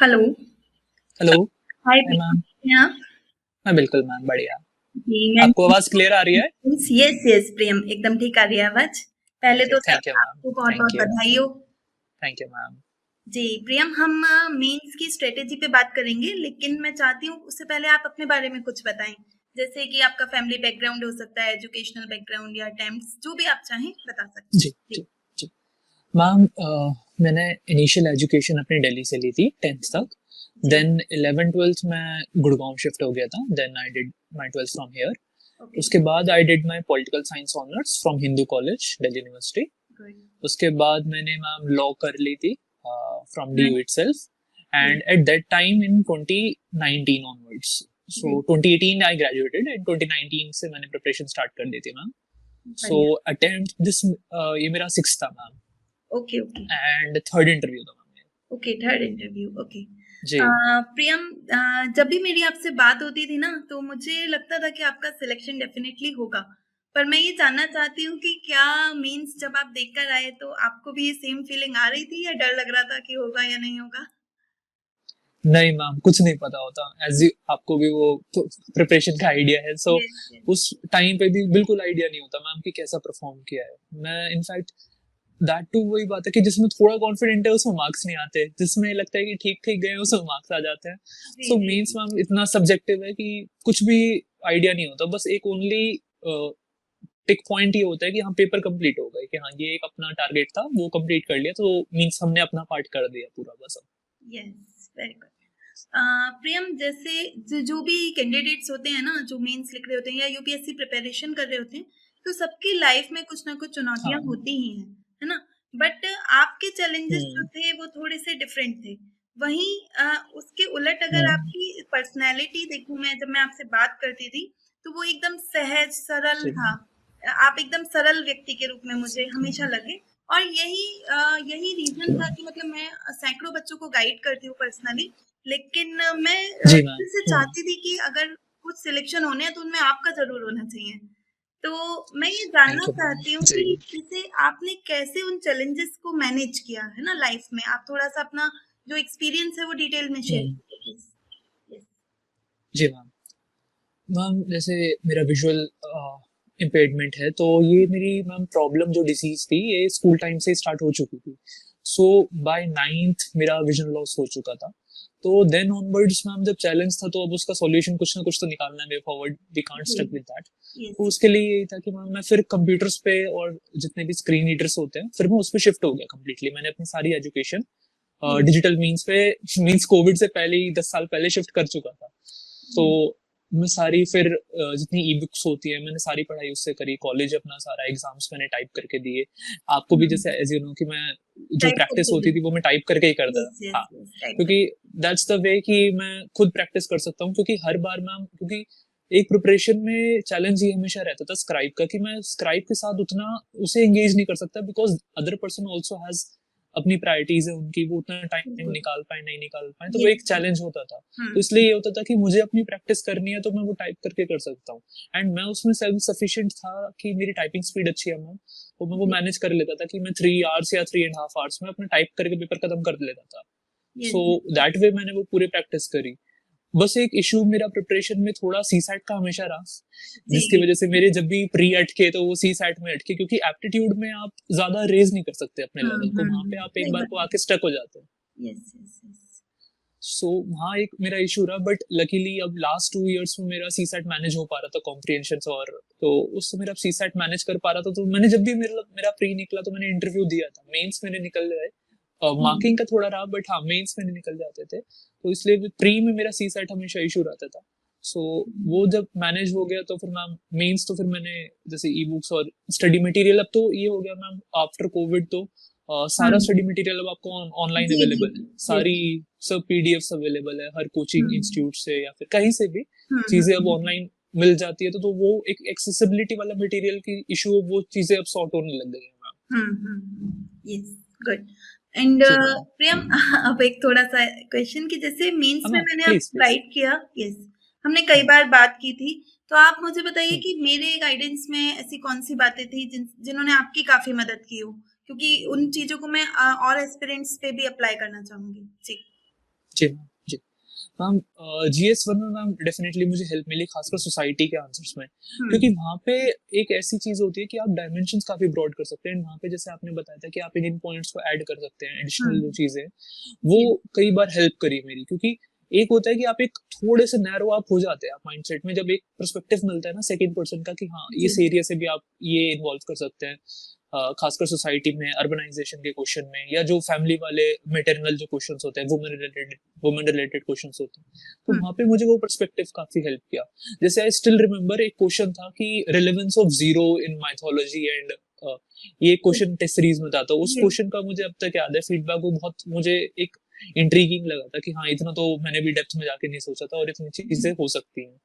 Hello. Hello. हाय हाय प्रिया, ma'am. कैसे हैं आप? हाँ बिल्कुल मैम, बढ़िया। जी, मैं आपको आवाज़ क्लियर आ रही है? यस यस प्रियम, एकदम ठीक आ रही है आवाज। पहले ओके, तो थैंक यू मैम। आपको बहुत थैंक बहुत यू। बधाई हो। Thank you ma'am. जी प्रियम, हम मेंस की स्ट्रेटेजी पे बात करेंगे, लेकिन मैं चाहती हूँ उससे पहले आप अपने बारे में कुछ बताएं। जैसे कि आपका फैमिली बैकग्राउंड हो सकता है, एजुकेशनल बैकग्राउंड या अटेम्प्ट्स, जो भी आप चाहें बता सकते हैं। जी जी। जी जी। मैम, मैंने इनिशियल एजुकेशन अपनी दिल्ली से ली थी 10th तक। जी। देन 11th-12th में गुड़गांव शिफ्ट हो गया था। Then I did my 12th from here. Okay. उसके बाद I did my political science honours from Hindu College Delhi University. Good. उसके बाद मैंने मैम लॉ कर ली थी from DU nice. Itself. And at that time in 2019 onwards, so जी। 2018 I graduated and 2019 से मैंने प्रिपरेशन स्टार्ट कर दी थी मैम। सो बढ़िया। अटेम्प्ट दिस, ये मेरा 6th था ma'am. Okay okay. And third interview था ma'am. Okay, third interview. Okay. जी। प्रियम, जब भी मेरी आपसे बात होती थी ना, तो मुझे लगता था कि आपका सिलेक्शन डेफिनेटली होगा। पर मैं ये जानना चाहती हूँ कि क्या मीन्स जब आप देखकर आए तो आपको भी ये सेम फीलिंग आ रही थी या डर लग रहा था कि होगा या नहीं होगा? नहीं मैम, कुछ नहीं पता होता। एज यू, आपको भी वो प्रिपरेशन का आइडिया है। So yes yes. उस टाइम पे भी बिल्कुल आइडिया नहीं होता मैम कि कैसा परफॉर्म किया है। मैं इनफैक्ट दैट टू वही बात है कि जिसमें थोड़ा कॉन्फिडेंट है उसमें मार्क्स नहीं आते, जिसमें लगता है कि ठीक ठीक गए उसमें मार्क्स आ जाते हैं। जी सो जी मेंस जी। मैम इतना सब्जेक्टिव है कि कुछ भी आइडिया नहीं होता। बस एक ओनली टिक पॉइंट ये होता है कि हाँ पेपर कंप्लीट हो गए, कि हाँ ये एक अपना टारगेट था वो कंप्लीट कर लिया, तो मींस हमने अपना पार्ट कर दिया पूरा बस अब। Yes, very good. प्रियम, जैसे जो भी कैंडिडेट्स होते हैं ना, जो मेंस लिख रहे होते हैं या यूपीएससी प्रिपरेशन कर रहे होते हैं, तो सबकी लाइफ में कुछ ना कुछ चुनौतियां हाँ। होती ही हैं, है ना? बट आपके चैलेंजेस जो हम्म। थे वो थोड़े से डिफरेंट थे। वहीं उसके उलट अगर हम्म। आपकी पर्सनैलिटी देखूं, मैं जब मैं आपसे बात करती थी तो वो एकदम सहज सरल जी। था। आप एकदम सरल व्यक्ति के रूप में मुझे हमेशा लगे। और यही रीजन था कि मतलब मैं सैकड़ों बच्चों को गाइड करती हूँ पर्सनली। लेकिन मैं जी मैम। दिल से चाहती थी कि अगर कुछ सिलेक्शन होने हैं तो उनमें आपका ज़रूर होना चाहिए। तो मैं ये जानना थैंक यू मैम। चाहती हूँ जी। कि जैसे आपने कैसे उन चैलेंजेस को मैनेज किया, है ना, लाइफ में? आप थोड़ा-सा अपना जो एक्सपीरियंस है वो डिटेल में शेयर हम्म। कीजिए प्लीज़। यस। जी मैम। मैम जैसे मेरा विजुअल इम्पेयरमेंट है, तो ये मेरी मैम प्रॉब्लम जो डिसीज थी ये स्कूल टाइम से स्टार्ट हो चुकी थी। सो बाय 9th मेरा विजन लॉस हो चुका था। तो देन ऑनवर्ड्स मैम जब चैलेंज था तो अब उसका सॉल्यूशन कुछ ना कुछ तो निकालना है वे फॉरवर्ड, वी कांट जी। Stuck with that. तो यस। उसके लिए यही था कि मैम मैं फिर कंप्यूटर्स पे और जितने भी स्क्रीन रीडर्स होते हैं फिर मैं उस पर शिफ्ट हो गया कम्प्लीटली। मैंने अपनी सारी एजुकेशन जी। डिजिटल मीन्स पे, मीन्स कोविड से पहले ही 10 साल पहले शिफ्ट कर चुका था। तो जी। मैं सारी फिर जितनी ई बुक्स होती है मैंने सारी पढ़ाई उससे करी। कॉलेज अपना सारा एग्जाम्स मैंने टाइप करके दिए। आपको भी हुँ। जैसे एज यू नो कि मैं जो टाइप प्रैक्टिस करके होती भी। थी वो मैं टाइप करके ही करता यस, था। यस, हाँ, यस, टाइप क्योंकि करके। दैट्स द वे कि मैं खुद प्रैक्टिस कर सकता हूँ। क्योंकि हर बार मैम, क्योंकि एक प्रिपरेशन में चैलेंज ये हमेशा रहता था स्क्राइब का, कि मैं स्क्राइब के साथ उतना उसे एंगेज नहीं कर सकता, because other person also has अपनी प्रायोरिटीज है उनकी, वो उतना टाइम बिल्कुल। निकाल पाए नहीं निकाल पाए, तो वो यस, एक यस। चैलेंज होता था। हुँ। तो इसलिए ये होता था कि मुझे अपनी प्रैक्टिस करनी है तो मैं वो टाइप करके कर सकता हूँ। एंड मैं उसमें सेल्फ सफिशिएंट था कि मेरी टाइपिंग स्पीड अच्छी है मैम, तो मैं वो जी। मैनेज कर लेता था कि मैं 3 आवर्स या 3.5 आवर्स में अपना टाइप करके पेपर खत्म कर लेता था। Yes, so yes. That way मैंने वो पूरी प्रैक्टिस करी। बस एक इशू मेरा प्रिपरेशन में थोड़ा सी सैट का हमेशा रहा, जिसकी जी। वजह से मेरे जब भी प्री अटके तो वो सी सैट में अटके, क्योंकि एप्टीट्यूड में आप ज्यादा रेज नहीं कर सकते अपने हुँ, लेवल को, हुँ, वहां पे हुँ। आप एक सही बार बात को है। आके स्टक हो जाते हैं। Yes, yes, yes. सो वहाँ एक मेरा इशू रहा, बट लकीली अब लास्ट 2 इयर्स में मेरा सी सेट मैनेज हो पा रहा था कॉम्प्रिहेंशन और, तो उससे मेरा सी सेट मैनेज कर पा रहा था। तो मैंने जब भी मेरा मेरा प्री निकला तो मैंने इंटरव्यू दिया था, मेंस मैंने निकल गए। हुँ। मार्किंग का थोड़ा रहा, बट हाँ मेंस मैंने निकल जाते थे, तो इसलिए प्री में मेरा सी सेट हमेशा इशू रहता था। सो वो जब मैनेज हो गया तो फिर मैम मेंस तो फिर मैंने जैसे ई बुक्स और स्टडी मटेरियल, अब तो ये हो गया मैम आफ्टर कोविड, तो हुँ। सारा स्टडी मटेरियल अब आपको ऑनलाइन जी, जी, अवेलेबल है। जी। यस। सारी सब पीडीएफ्स अवेलेबल है हर कोचिंग हुँ। इंस्टीट्यूट से या फिर कहीं से भी हुँ, हुँ, चीजें अब हुँ। ऑनलाइन मिल जाती है। तो वो एक एक्सेसिबिलिटी वाला मटेरियल की इशू, वो चीजें अब सॉर्ट होने लग गई है मैम। हुँ, हुँ, हुँ। Yes, good. एंड जी मैम। प्रियम, अब एक थोड़ा-सा क्वेश्चन कि जैसे मेंस हाँ में मैम, मैंने प्लीज आपको प्लीज। गाइड किया, यस, हमने कई बार बात की थी, तो आप मुझे बताइए हम्म। कि मेरे गाइडेंस में ऐसी कौन-सी बातें थी जिन्होंने आपकी काफ़ी मदद की हो? क्योंकि उन चीज़ों को मैं और एस्पिरेंट्स पे भी अप्लाई करना चाहूँगी। जी। जी मैम, जी। मैम जीएस-1 में मैम डेफ़िनेटली मुझे हेल्प मिली ख़ासकर सोसाइटी के आंसर्स में। क्योंकि हुँ, वहाँ पे एक ऐसी चीज़ होती है कि आप डायमेंशंस काफ़ी ब्रॉड कर सकते हैं एंड वहाँ पे जैसे आपने बताया था कि आप इन पॉइंट्स को ऐड कर सकते हैं, हुँ, एडिशनल जो चीज़ें हैं, जी, वो कई बार हेल्प करी मेरी क्योंकि एक होता है कि आप एक थोड़े से नैरो आप हो जाते हैं आप माइंडसेट में जब एक पर्सपेक्टिव मिलता है ना सेकंड पर्सन का कि हाँ, जी, इस एरिया से भी आप ये इन्वॉल्व कर सकते हैं। खासकर सोसाइटी में अर्बनाइजेशन के क्वेश्चन में या जो फैमिली वाले मैटरनल जो क्वेश्चंस होते हैं वुमेन रिलेटेड क्वेश्चंस होते हैं तो हुँ, वहां पे मुझे वो पर्सपेक्टिव काफी हेल्प किया जैसे आई स्टिल रिमेम्बर एक क्वेश्चन था कि relevance of zero in mythology and ये जी, क्वेश्चन टेस्ट सीरीज में था तो उस जी, क्वेश्चन का मुझे अब तक याद है फीडबैक वो बहुत मुझे एक इंट्रीगिंग लगा था कि हाँ इतना तो मैंने भी डेप्थ में जाके नहीं सोचा था और इतनी चीजें जी, हो सकती हैं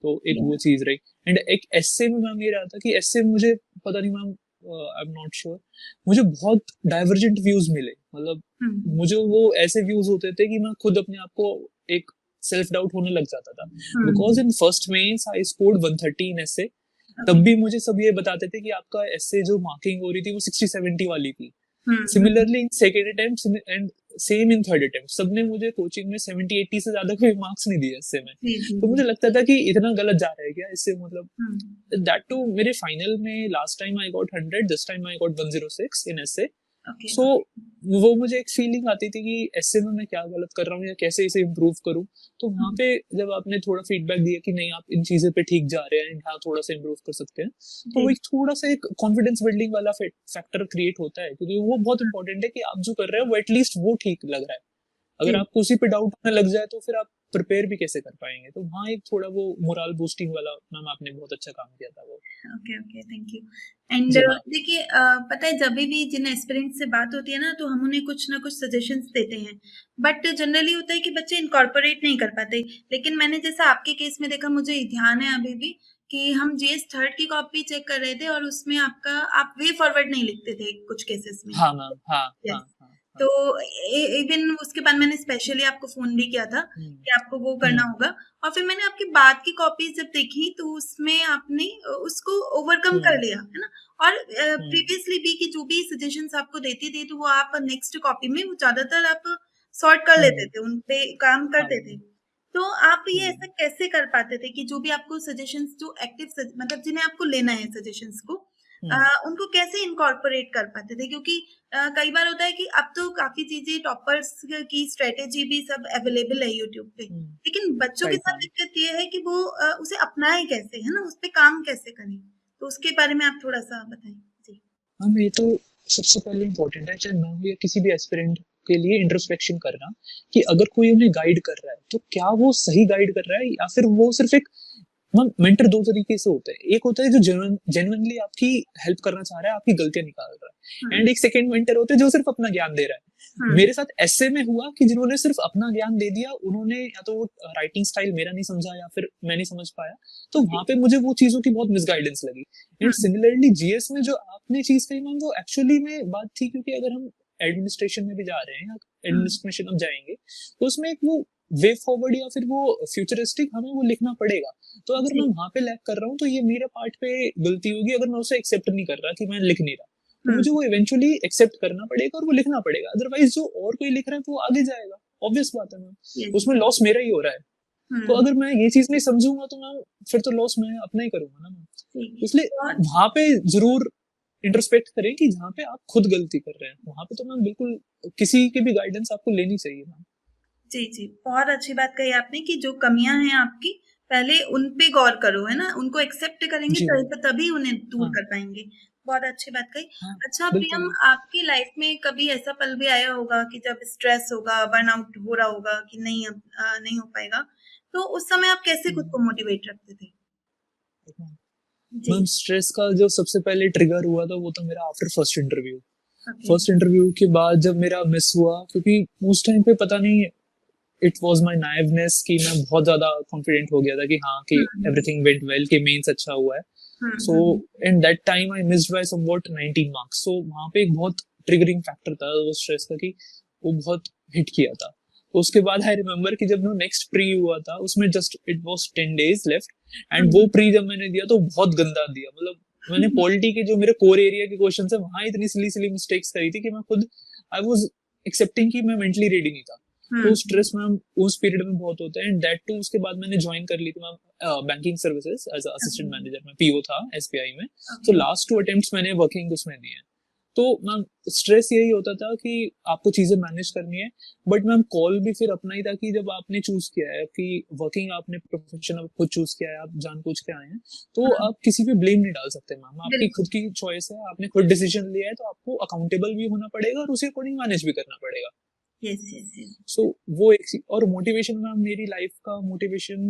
तो एक या वो चीज रही एंड एक एस्से में मैम ये रहा था कि एस्से मुझे पता नहीं ma'am I am not sure मुझे बहुत डाइवर्जेंट व्यूज मिले मतलब हुँ, मुझे वो ऐसे व्यूज होते थे कि मैं खुद अपने आप को एक सेल्फ डाउट होने लग जाता था बिकॉज हुँ, in first mains I scored 130 in essay okay, तब भी मुझे सब ये बताते थे कि आपका एस्से जो मार्किंग हो रही थी वो 60-70 वाली थी हुँ, हुँ, similarly in second attempt and same in third attempt सबने मुझे कोचिंग में 70-80 से ज्यादा कोई मार्क्स नहीं दिए इससे में जी, जी, तो जी, मुझे लगता था कि इतना गलत जा रहा है क्या इससे मतलब हुँ, दैट टू मेरे फाइनल में last time I got 100 this time I got 106 in essay okay, so वो मुझे एक फीलिंग आती थी कि एसए में मैं क्या गलत कर रहा हूँ या कैसे इसे इम्प्रूव करूँ तो वहां हुँ, पे जब आपने थोड़ा फीडबैक दिया कि नहीं आप इन चीजों पे ठीक जा रहे हैं यहाँ थोड़ा सा इम्प्रूव कर सकते हैं तो वो जी, एक थोड़ा सा एक कॉन्फिडेंस बिल्डिंग वाला फैक्टर क्रिएट होता है क्योंकि वो बहुत इंपॉर्टेंट है कि आप जो कर रहे हैं वो एटलीस्ट वो ठीक लग रहा है अगर जी, आपको उसी पे डाउट होने लग जाए तो फिर आप प्रिपेयर भी कैसे कर पाएंगे तो वहाँ एक थोड़ा वो मोरल बूस्टिंग वाला मैम आपने बहुत अच्छा काम किया था वो okay, okay, thank you and जी मैम देखिए पता है जभी भी जिन एस्पिरेंट्स से बात होती है ना तो हम उन्हें कुछ ना कुछ सजेशंस देते हैं बट जनरली होता है कि बच्चे इनकॉर्पोरेट नहीं कर पाते लेकिन मैंने जैसा आपके केस में देखा मुझे ध्यान है अभी भी कि हम जीएस थर्ड की कॉपी चेक कर रहे थे और उसमें आपका आप वे फॉरवर्ड नहीं लिखते थे कुछ केसेस में हाँ मैम हाँ हाँ यस हाँ तो हाँ इवन उसके बाद मैंने स्पेशली आपको फोन भी किया था हम्म कि आपको वो करना हम्म होगा और फिर मैंने आपकी बाद की कॉपीज जब देखी तो उसमें आपने उसको ओवरकम कर हम्म लिया है ना और हम्म प्रीवियसली भी कि जो भी सजेशंस आपको देती थी तो वो आप नेक्स्ट कॉपी में वो ज्यादातर आप सॉर्ट कर लेते हम्म थे उन पे काम हाँ करते थे मैम तो आप ये ऐसा हम्म कैसे कर पाते थे कि जो भी आपको सजेशंस जो एक्टिव मतलब जिन्हें आपको लेना है सजेशंस को हम्म उनको कैसे इनकॉर्पोरेट कर पाते थे क्योंकि कई बार होता है कि अब तो काफ़ी चीज़ें टॉपर्स की स्ट्रैटेजी भी सब अवेलेबल है यूट्यूब पे। हम्म लेकिन बच्चों के राइट साथ मैम दिक्कत ये है कि वो उसे अपनाएँ कैसे, है ना? उस पे काम कैसे करें? तो उसके बारे में आप थोड़ा-सा बताएँ? जी। मैम ये तो सबसे पहले इम्पोर्टेंट है चाहे मैं हूँ या किसी भी एस्पिरेंट के लिए इंट्रोस्पेक्शन करना कि अगर कोई उन्हें गाइड कर रहा है तो क्या वो सही गाइड कर रहा है या फिर वो सिर्फ एक मैम मेंटर दो तरीके से होता है एक होता है जो जेन्युइनली आपकी हेल्प करना चाह रहा है आपकी गलतियां निकाल रहा है हुँ, एंड एक सेकंड मेंटर होते हैं जो सिर्फ अपना ज्ञान दे रहा है हुँ, मेरे साथ ऐसे में हुआ कि जिन्होंने सिर्फ अपना ज्ञान दे दिया उन्होंने या तो वो राइटिंग स्टाइल मेरा नहीं समझा या फिर मैं नहीं समझ पाया तो जी, वहां पे मुझे वो चीजों की बहुत मिसगाइडेंस लगी एंड हुँ, सिमिलरली जीएस में जो आपने चीज कही मैम वो एक्चुअली में बात थी क्योंकि अगर हम एडमिनिस्ट्रेशन में भी जा रहे हैं या हुँ, एडमिनिस्ट्रेशन हम जाएंगे तो उसमें एक वो वे फॉरवर्ड या फिर वो फ्यूचरिस्टिक हमें वो लिखना पड़ेगा तो अगर मैं जी, वहां पे लैग कर रहा हूँ तो ये मेरे पार्ट पे गलती होगी अगर मैं उसे एक्सेप्ट नहीं कर रहा कि मैं लिख नहीं रहा तो हुँ, मुझे वो इवेंचुअली एक्सेप्ट करना पड़ेगा और वो लिखना पड़ेगा अदरवाइज जो और कोई लिख रहा है तो वो आगे जाएगा ऑब्वियस बात है मैम यस, उसमें लॉस मेरा ही हो रहा है तो हुँ, अगर मैं ये चीज नहीं समझूंगा तो मैं फिर तो लॉस मैं अपना ही करूंगा ना मैम जी इसलिए और वहां पे जरूर इंट्रोस्पेक्ट करें कि जहाँ पे आप खुद गलती कर रहे हैं वहां पे तो मैम बिल्कुल किसी की भी गाइडेंस आपको लेनी चाहिए मैम जी, जी। बहुत अच्छी बात कही आपने कि जो कमियाँ हैं आपकी, पहले उन पे गौर करो, है ना? उनको एक्सेप्ट करेंगे जी मैम तभी उन्हें दूर हाँ कर पाएँगे। बहुत अच्छी बात कही। हाँ अच्छा प्रियम, बिल्कुल आपकी लाइफ़ में कभी ऐसा पल भी आया होगा कि जब स्ट्रेस होगा, बर्नआउट हो रहा होगा कि नहीं अब नहीं हो पाएगा, तो उस समय आप कैसे खुद को मोटिवेट रखते थे? मैम जी, स्ट्रेस का जो सबसे पहले ट्रिगर हुआ था वो था मेरा after first interview okay. First interview के बाद जब मेरा मिस हुआ क्योंकि उस टाइम पे पता नहीं इट वाज माय नाइवनेस कि मैं बहुत ज्यादा कॉन्फिडेंट हो गया था कि हाँ कि हुँ, हुँ। एवरीथिंग वेंट वेल कि मेंस अच्छा हुआ है हुँ, so hmm, in that time I missed by somewhat 19 marks so वहां पे एक बहुत ट्रिगरिंग फैक्टर था वो स्ट्रेस का कि वो बहुत हिट किया था तो उसके बाद आई रिमेम्बर कि जब वो नेक्स्ट प्री हुआ था उसमें just it was 10 days left and वो हुँ। प्री जब मैंने दिया तो बहुत गंदा दिया मतलब मैंने पॉलिटी के जो मेरे कोर एरिया के क्वेश्चन है वहां इतनी सिली सिली मिस्टेक्स करी थी कि मैं खुद आई वाज एक्सेप्टिंग कि मैं मेंटली रेडी नहीं था तो स्ट्रेस मैम उस पीरियड में बहुत होता है, एंड दैट टू उसके बाद मैंने ज्वाइन कर ली थी ma'am banking services as assistant manager में, पीओ था एसबीआई में। तो लास्ट 2 अटेम्प्ट्स मैंने वर्किंग उसमें दिए हैं। तो मैम स्ट्रेस यही होता था कि आपको चीजें मैनेज करनी है, बट मैम कॉल भी फिर अपना ही था कि जब आपने चूज किया है कि वर्किंग, आपने प्रोफेशन आप खुद चूज किया है, आप जानबूझ के आए हैं, तो आप किसी पे ब्लेम नहीं डाल सकते मैम, आपकी खुद की चॉइस है, आपने खुद डिसीजन लिया है, तो आपको अकाउंटेबल भी होना पड़ेगा और उसी अकॉर्डिंग मैनेज भी करना पड़ेगा। सो वो एक और मोटिवेशन मैम, मेरी लाइफ का मोटिवेशन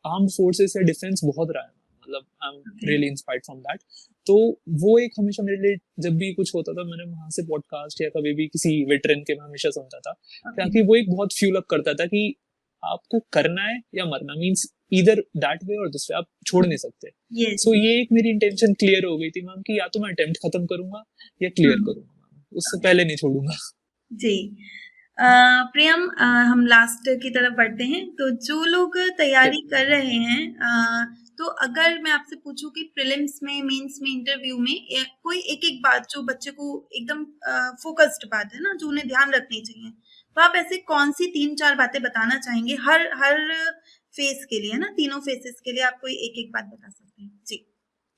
आर्म्ड फोर्सेस या डिफेंस बहुत रहा है, मतलब I am really inspired from that. तो वो एक हमेशा मेरे लिए जब भी कुछ होता था, मैंने वहां से पॉडकास्ट या कभी भी किसी वेटरन के मैं हमेशा सुनता था, ताकि वो एक बहुत फ्यूल अप करता था कि आपको करना है या मरना, मींस ईदर दैट वे और दिस वे, आप छोड़ नहीं सकते। सो ये एक मेरी इंटेंशन क्लियर हो गई थी मैम कि या तो मैं अटेम्प्ट खत्म करूंगा या क्लियर करूंगा, उससे पहले नहीं छोड़ूंगा। जी। प्रियम, हम लास्ट की तरफ बढ़ते हैं। तो जो लोग तैयारी कर रहे हैं, तो अगर मैं आपसे पूछूं कि प्रीलिम्स में, मेंस में, इंटरव्यू में कोई एक बात जो बच्चे को एकदम फोकस्ड बात है ना, जो उन्हें ध्यान रखनी चाहिए, तो आप ऐसे कौन सी 3-4 बातें बताना चाहेंगे हर हर फेस के लिए, ना तीनों फेसेस के लिए आप कोई एक बात बता सकते हैं? जी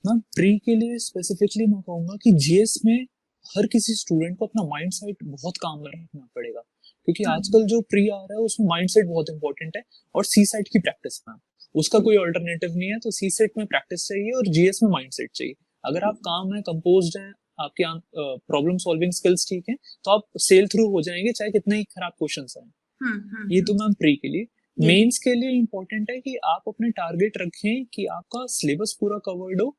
मैम प्री के लिए स्पेसिफिकली मैं कहूंगा कि जीएस में हर किसी स्टूडेंट को अपना माइंड सेट बहुत काम रखना पड़ेगा, क्योंकि आजकल जो प्री आ रहा है उसमें माइंड सेट बहुत इंपॉर्टेंट है, और सी सेट की प्रैक्टिस मैम, उसका कोई ऑल्टरनेटिव नहीं है। तो सी सेट में प्रैक्टिस चाहिए और जीएस में माइंड सेट चाहिए। अगर आप काम है, कंपोज्ड है, आपके प्रॉब्लम सॉल्विंग स्किल्स ठीक है, तो आप सेल थ्रू हो जाएंगे चाहे कितने ही खराब क्वेश्चन आए। ये तो मैम प्री के लिए। मेंस के लिए इंपॉर्टेंट है कि आप अपने टारगेट रखें कि आपका सिलेबस पूरा कवर्ड हो,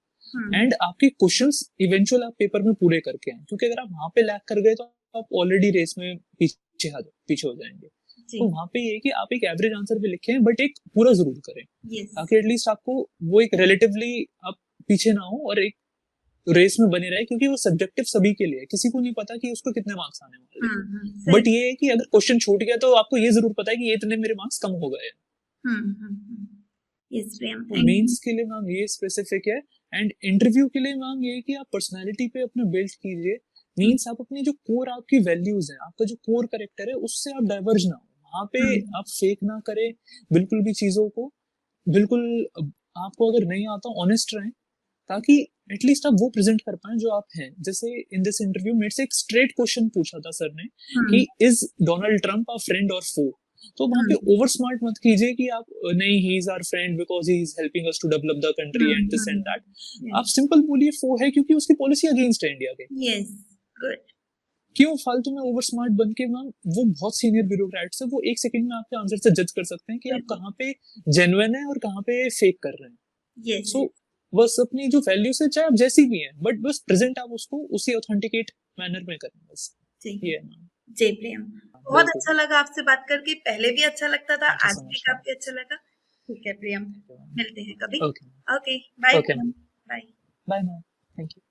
एंड आपके क्वेश्चंस इवेंचुअल आप पेपर में पूरे करके आए, क्योंकि अगर आप वहां पे लैग कर गए तो आप ऑलरेडी रेस में पीछे हो जाएंगे। तो वहां पे ये कि आप एक एवरेज आंसर भी लिखें, बट एक पूरा जरूर करें, ताकि एटलीस्ट आपको वो एक रिलेटिवली आप पीछे ना हो और एक रेस में बने रहे, क्योंकि वो सब्जेक्टिव सभी के लिए है, किसी को नहीं पता कि उसको कितने मार्क्स आने वाले हैं। बट ये है कि अगर क्वेश्चन छूट गया तो आपको ये जरूर पता है कि ये इतने मेरे मार्क्स कम हो गए। मेंस के लिए मैम ये स्पेसिफिक है, एंड इंटरव्यू के लिए मैम ये कि आप पर्सनालिटी पे अपने बिल्ड कीजिए, मींस आप अपनी जो कोर आपकी वैल्यूज है, आपका जो कोर कैरेक्टर है, उससे आप डाइवर्ज ना हो, वहां पे आप फेक ना करें बिल्कुल भी चीजों को, बिल्कुल आपको अगर नहीं आता ऑनेस्ट रहें, ताकि एटलीस्ट आप वो प्रेजेंट कर पाए जो आप हैं। जैसे इन दिस इंटरव्यू मेरे से एक स्ट्रेट क्वेश्चन पूछा था सर ने कि is Donald Trump a friend और फो, तो वहां पे ओवर स्मार्ट मत कीजिए कि आप नहीं he is our friend because he is helping us to develop the country and this and that. आप सिंपल बोलिए फो है क्योंकि उसकी पॉलिसी अगेंस्ट है इंडिया के। Yes, good. क्यों फालतू में ओवर स्मार्ट बन के मैम, वो बहुत सीनियर ब्यूरोक्रेट्स है, वो 1 सेकंड में आपके आंसर से जज कर सकते हैं कि आप कहाँ पे जेन्युइन है और कहाँ पे फेक कर रहे हैं। सो बस अपनी जो वैल्यूज है, चाहे आप जैसी भी हैं, बट बस प्रेजेंट आप उसको उसी ऑथेंटिकेट मैनर में करें, बस ये है मैम। जी प्रियम, बहुत अच्छा लगा आपसे बात करके, पहले भी अच्छा लगता था, आज भी काफी अच्छा लगा। ठीक है प्रियम, मिलते हैं कभी। Okay, bye. Okay ma'am, bye ma'am, thank you.